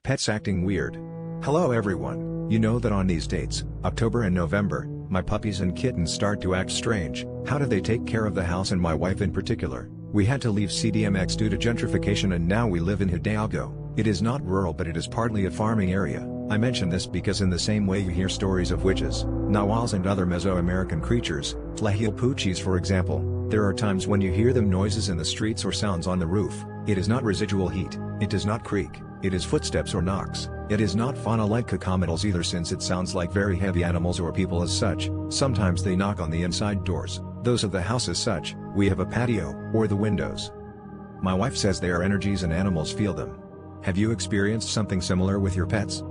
Pets acting weird. Hello everyone, you know that on these dates, October and November, my puppies and kittens start to act strange. How do they take care of the house and my wife in particular? We had to leave CDMX due to gentrification and now we live in Hidalgo. It is not rural but it is partly a farming area. I mention this because in the same way you hear stories of witches, nawals and other Mesoamerican creatures, Tlahuelpuchis for example, there are times when you hear them noises in the streets or sounds on the roof. It is not residual heat, it does not creak, it is footsteps or knocks. It is not fauna like cacomedals either since it sounds like very heavy animals or people as such. Sometimes they knock on the inside doors, those of the house as such, we have a patio, or the windows. My wife says they are energies and animals feel them. Have you experienced something similar with your pets?